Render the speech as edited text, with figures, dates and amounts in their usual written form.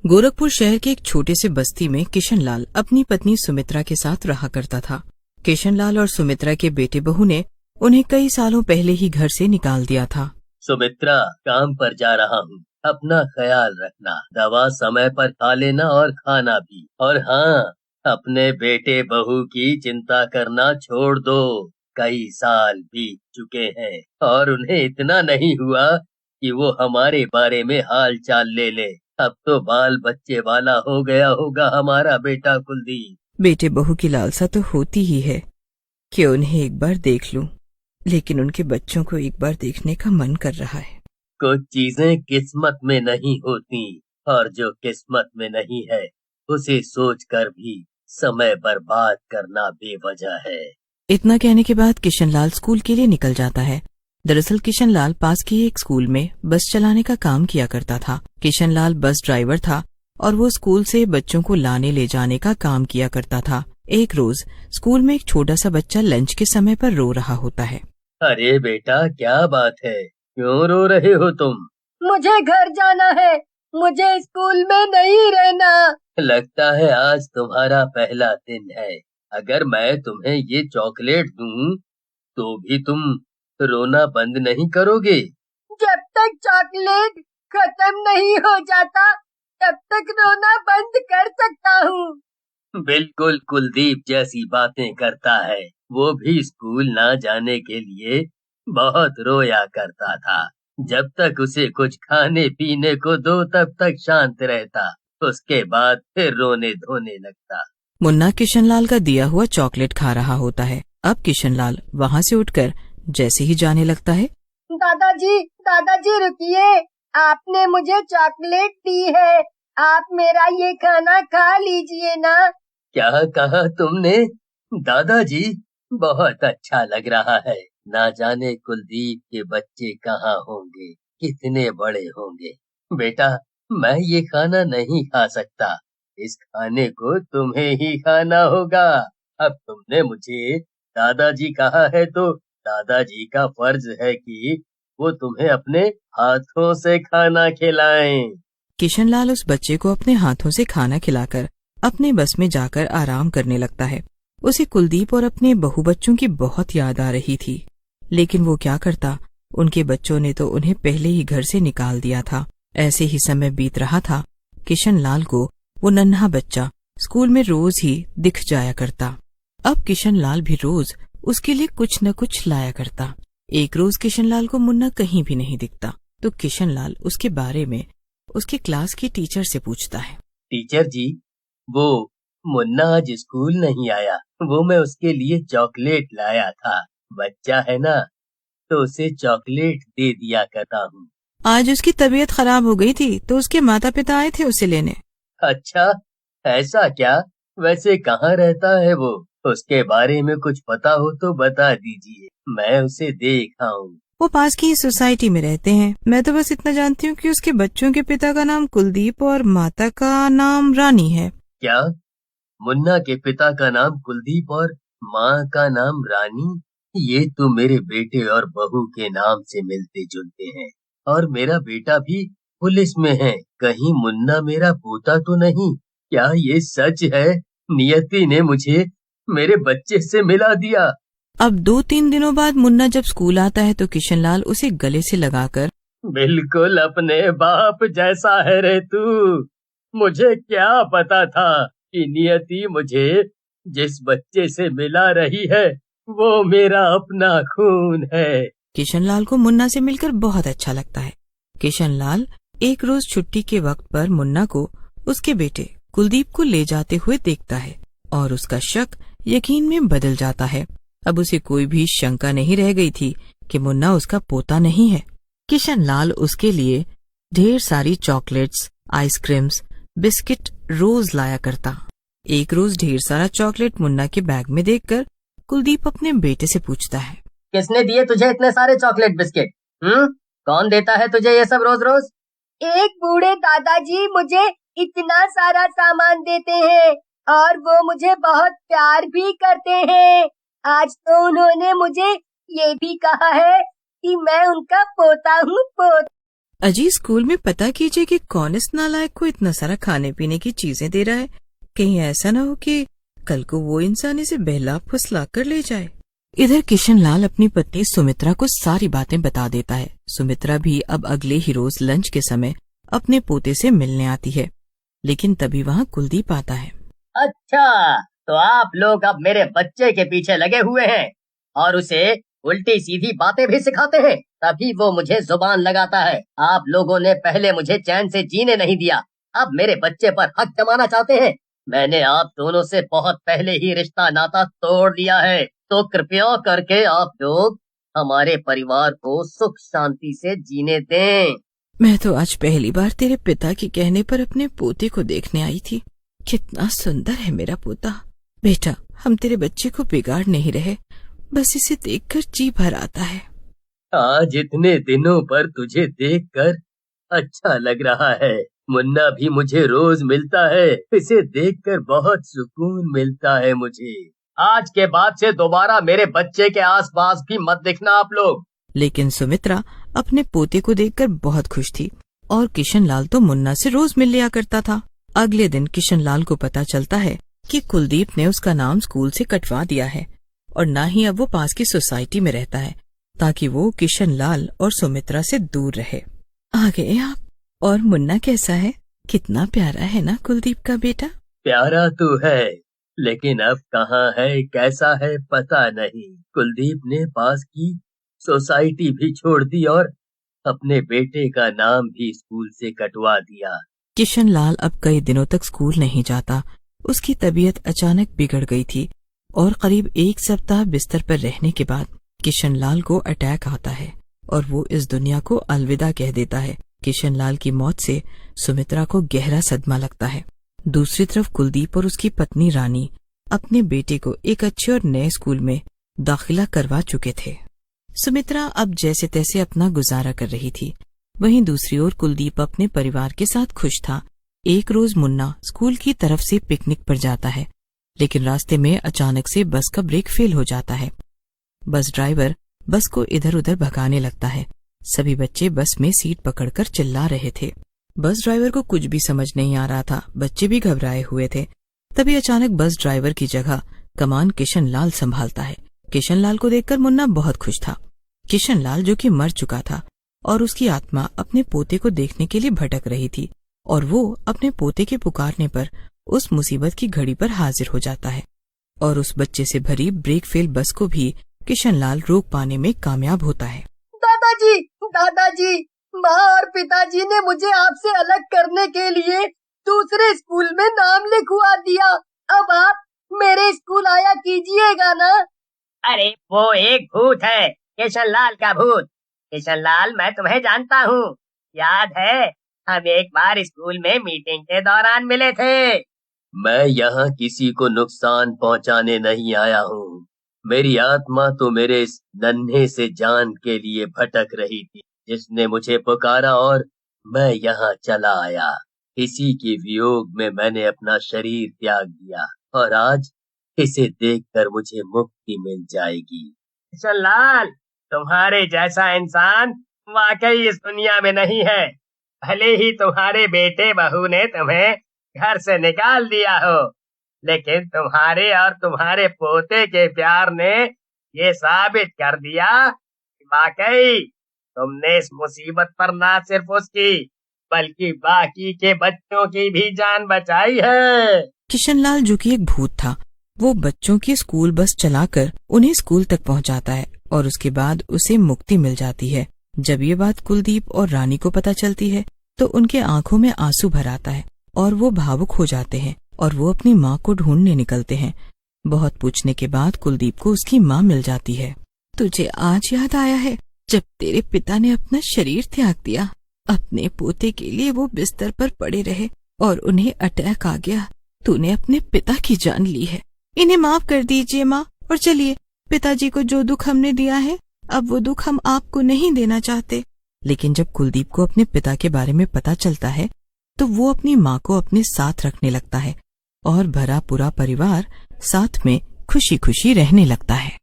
गोरखपुर शहर के एक छोटे से बस्ती में किशनलाल अपनी पत्नी सुमित्रा के साथ रहा करता था। किशनलाल और सुमित्रा के बेटे बहू ने उन्हें कई सालों पहले ही घर से निकाल दिया था। सुमित्रा, काम पर जा रहा हूँ, अपना ख्याल रखना, दवा समय पर खा लेना और खाना भी। और हाँ, अपने बेटे बहू की चिंता करना छोड़ दो। कई साल बीत चुके हैं और उन्हें इतना नहीं हुआ कि वो हमारे बारे में हाल चाल ले ले। अब तो बाल बच्चे वाला हो गया होगा हमारा बेटा कुलदीप। बेटे बहू की लालसा तो होती ही है कि उन्हें एक बार देख लूं, लेकिन उनके बच्चों को एक बार देखने का मन कर रहा है। कुछ चीजें किस्मत में नहीं होती और जो किस्मत में नहीं है उसे सोचकर भी समय बर्बाद करना बेवजह है। इतना कहने के बाद किशनलाल स्कूल के लिए निकल जाता है। दरअसल किशनलाल पास के एक स्कूल में बस चलाने का काम किया करता था। किशनलाल बस ड्राइवर था और वो स्कूल से बच्चों को लाने ले जाने का काम किया करता था। एक रोज स्कूल में एक छोटा सा बच्चा लंच के समय पर रो रहा होता है। अरे बेटा, क्या बात है, क्यों रो रहे हो तुम? मुझे घर जाना है, मुझे स्कूल में नहीं रहना। लगता है आज तुम्हारा पहला दिन है। अगर मैं तुम्हें ये चॉकलेट दूं तो भी तुम रोना बंद नहीं करोगे? जब तक चॉकलेट खत्म नहीं हो जाता तब तक रोना बंद कर सकता हूँ। बिल्कुल कुलदीप जैसी बातें करता है। वो भी स्कूल ना जाने के लिए बहुत रोया करता था। जब तक उसे कुछ खाने पीने को दो तब तक शांत रहता, उसके बाद फिर रोने धोने लगता। मुन्ना किशनलाल का दिया हुआ चॉकलेट खा रहा होता है। अब किशनलाल वहाँ से उठकर जैसे ही जाने लगता है, दादाजी रुकिए, आपने मुझे चॉकलेट दी है, आप मेरा ये खाना खा लीजिए ना। क्या कहा तुमने? दादाजी, बहुत अच्छा लग रहा है। ना जाने कुलदीप के बच्चे कहाँ होंगे, कितने बड़े होंगे। बेटा, मैं ये खाना नहीं खा सकता। इस खाने को तुम्हें ही खाना होगा। अब तुमने मुझे दादाजी कहा है तो दादाजी का फर्ज है कि वो तुम्हें अपने हाथों से खाना खिलाएं। किशनलाल उस बच्चे को अपने हाथों से खाना खिलाकर अपने बस में जाकर आराम करने लगता है। उसे कुलदीप और अपने बहू बच्चों की बहुत याद आ रही थी, लेकिन वो क्या करता, उनके बच्चों ने तो उन्हें पहले ही घर से निकाल दिया था। ऐसे ही समय बीत रहा था। किशनलाल को वो नन्हा बच्चा स्कूल में रोज ही दिख जाया करता। अब किशनलाल भी रोज उसके लिए कुछ न कुछ लाया करता। एक रोज किशनलाल को मुन्ना कहीं भी नहीं दिखता, तो किशनलाल उसके बारे में उसके क्लास की टीचर से पूछता है। टीचर जी, वो मुन्ना आज स्कूल नहीं आया। वो मैं उसके लिए चॉकलेट लाया था। बच्चा है ना, तो उसे चॉकलेट दे दिया करता हूँ। आज उसकी तबीयत खराब हो गई थी तो उसके माता पिता आए थे उसे लेने। अच्छा, ऐसा क्या? वैसे कहाँ रहता है वो? उसके बारे में कुछ पता हो तो बता दीजिए, मैं उसे देख आऊं। वो पास की ही सोसाइटी में रहते हैं। मैं तो बस इतना जानती हूँ कि उसके बच्चों के पिता का नाम कुलदीप और माता का नाम रानी है। क्या? मुन्ना के पिता का नाम कुलदीप और माँ का नाम रानी? ये तो मेरे बेटे और बहू के नाम से मिलते जुलते हैं। और मेरा बेटा भी पुलिस में है। कहीं मुन्ना मेरा पोता तो नहीं? क्या ये सच है? नियति ने मुझे मेरे बच्चे से मिला दिया। अब 2-3 दिनों बाद मुन्ना जब स्कूल आता है तो किशनलाल उसे गले से लगाकर, बिल्कुल अपने बाप जैसा है रे तू। मुझे क्या पता था कि नियति मुझे जिस बच्चे से मिला रही है वो मेरा अपना खून है। किशनलाल को मुन्ना से मिलकर बहुत अच्छा लगता है। किशनलाल एक रोज छुट्टी के वक्त पर मुन्ना को उसके बेटे कुलदीप को ले जाते हुए देखता है और उसका शक यकीन में बदल जाता है। अब उसे कोई भी शंका नहीं रह गई थी कि मुन्ना उसका पोता नहीं है। किशनलाल उसके लिए ढेर सारी चॉकलेट्स, आइसक्रीम्स, बिस्किट रोज लाया करता। एक रोज ढेर सारा चॉकलेट मुन्ना के बैग में देखकर कुलदीप अपने बेटे से पूछता है, किसने दिए तुझे इतने सारे चॉकलेट बिस्किट? कौन देता है तुझे ये सब रोज रोज? एक बूढ़े दादाजी मुझे इतना सारा सामान देते हैं और वो मुझे बहुत प्यार भी करते हैं। आज तो उन्होंने मुझे ये भी कहा है कि मैं उनका पोता हूँ। अजी, स्कूल में पता कीजिए कि कौन इस नालायक को इतना सारा खाने पीने की चीजें दे रहा है। कहीं ऐसा न हो कि कल को वो इंसान इसे बहला फुसला कर ले जाए। इधर किशनलाल अपनी पत्नी सुमित्रा को सारी बातें बता देता है। सुमित्रा भी अब अगले ही रोज लंच के समय अपने पोते से मिलने आती है, लेकिन तभी वहाँ कुलदीप आता है। अच्छा, तो आप लोग अब मेरे बच्चे के पीछे लगे हुए हैं और उसे उल्टी सीधी बातें भी सिखाते हैं, तभी वो मुझे जुबान लगाता है। आप लोगों ने पहले मुझे चैन से जीने नहीं दिया, अब मेरे बच्चे पर हक जमाना चाहते हैं। मैंने आप दोनों से बहुत पहले ही रिश्ता नाता तोड़ लिया है, तो कृपया करके आप लोग हमारे परिवार को सुख शांति से जीने दें। मैं तो आज पहली बार तेरे पिता के कहने पर अपने पोते को देखने आई थी। कितना सुंदर है मेरा पोता। बेटा, हम तेरे बच्चे को बिगाड़ नहीं रहे, बस इसे देखकर जी भर आता है। आज इतने दिनों पर तुझे देखकर अच्छा लग रहा है। मुन्ना भी मुझे रोज मिलता है, इसे देखकर बहुत सुकून मिलता है मुझे। आज के बाद से दोबारा मेरे बच्चे के आसपास भी मत दिखना आप लोग। लेकिन सुमित्रा अपने पोते को देखकर बहुत खुश थी और किशनलाल तो मुन्ना से रोज मिल लिया करता था। अगले दिन किशनलाल को पता चलता है कि कुलदीप ने उसका नाम स्कूल से कटवा दिया है और न ही अब वो पास की सोसाइटी में रहता है, ताकि वो किशनलाल और सुमित्रा से दूर रहे। आ गए आप। और मुन्ना कैसा है? कितना प्यारा है ना कुलदीप का बेटा। प्यारा तो है, लेकिन अब कहाँ है, कैसा है पता नहीं। कुलदीप ने पास की सोसाइटी भी छोड़ दी और अपने बेटे का नाम भी स्कूल से कटवा दिया। किशनलाल अब कई दिनों तक स्कूल नहीं जाता। उसकी तबीयत अचानक बिगड़ गई थी और करीब 1 सप्ताह बिस्तर पर रहने के बाद किशनलाल को अटैक आता है और वो इस दुनिया को अलविदा कह देता है। किशनलाल की मौत से सुमित्रा को गहरा सदमा लगता है। दूसरी तरफ कुलदीप और उसकी पत्नी रानी अपने बेटे को एक अच्छे और नए स्कूल में दाखिला करवा चुके थे। सुमित्रा अब जैसे तैसे अपना गुजारा कर रही थी। वहीं दूसरी ओर कुलदीप अपने परिवार के साथ खुश था। एक रोज मुन्ना स्कूल की तरफ से पिकनिक पर जाता है, लेकिन रास्ते में अचानक से बस का ब्रेक फेल हो जाता है। बस ड्राइवर बस को इधर उधर भगाने लगता है। सभी बच्चे बस में सीट पकड़कर चिल्ला रहे थे। बस ड्राइवर को कुछ भी समझ नहीं आ रहा था। बच्चे भी घबराए हुए थे। तभी अचानक बस ड्राइवर की जगह कमान किशनलाल संभालता है। किशनलाल को देखकर मुन्ना बहुत खुश था। किशनलाल जो कि मर चुका था और उसकी आत्मा अपने पोते को देखने के लिए भटक रही थी और वो अपने पोते के पुकारने पर उस मुसीबत की घड़ी पर हाजिर हो जाता है और उस बच्चे से भरी ब्रेक फेल बस को भी किशनलाल रोक पाने में कामयाब होता है। दादाजी, माँ और पिताजी ने मुझे आपसे अलग करने के लिए दूसरे स्कूल में नाम लिखवा दिया। अब आप मेरे स्कूल आया कीजिएगा ना। अरे वो एक भूत है, किशनलाल का भूत। किशनलाल, मैं तुम्हें जानता हूँ, याद है हम एक बार स्कूल में मीटिंग के दौरान मिले थे। मैं यहाँ किसी को नुकसान पहुँचाने नहीं आया हूँ। मेरी आत्मा तो मेरे इस नन्हे से जान के लिए भटक रही थी, जिसने मुझे पुकारा और मैं यहाँ चला आया। इसी के वियोग में मैंने अपना शरीर त्याग दिया और आज इसे देखकर मुझे मुक्ति मिल जाएगी। किशनलाल, तुम्हारे जैसा इंसान वाकई इस दुनिया में नहीं है। भले ही तुम्हारे बेटे बहू ने तुम्हें घर से निकाल दिया हो, लेकिन तुम्हारे और तुम्हारे पोते के प्यार ने ये साबित कर दिया कि वाकई तुमने इस मुसीबत पर न सिर्फ उसकी बल्कि बाकी के बच्चों की भी जान बचाई है। किशनलाल जो कि एक भूत था, वो बच्चों की स्कूल बस चलाकर उन्हें स्कूल तक पहुंचाता है और उसके बाद उसे मुक्ति मिल जाती है। जब ये बात कुलदीप और रानी को पता चलती है तो उनके आंखों में आंसू भर आता है और वो भावुक हो जाते हैं और वो अपनी माँ को ढूंढने निकलते हैं। बहुत पूछने के बाद कुलदीप को उसकी माँ मिल जाती है। तुझे आज याद आया है जब तेरे पिता ने अपना शरीर त्याग दिया? अपने पोते के लिए वो बिस्तर पर पड़े रहे और उन्हें अटैक आ गया। तूने अपने पिता की जान ली है। इन्हें माफ कर दीजिए माँ, और चलिए, पिताजी को जो दुख हमने दिया है अब वो दुख हम आपको नहीं देना चाहते। लेकिन जब कुलदीप को अपने पिता के बारे में पता चलता है तो वो अपनी माँ को अपने साथ रखने लगता है और भरा पूरा परिवार साथ में खुशी खुशी रहने लगता है।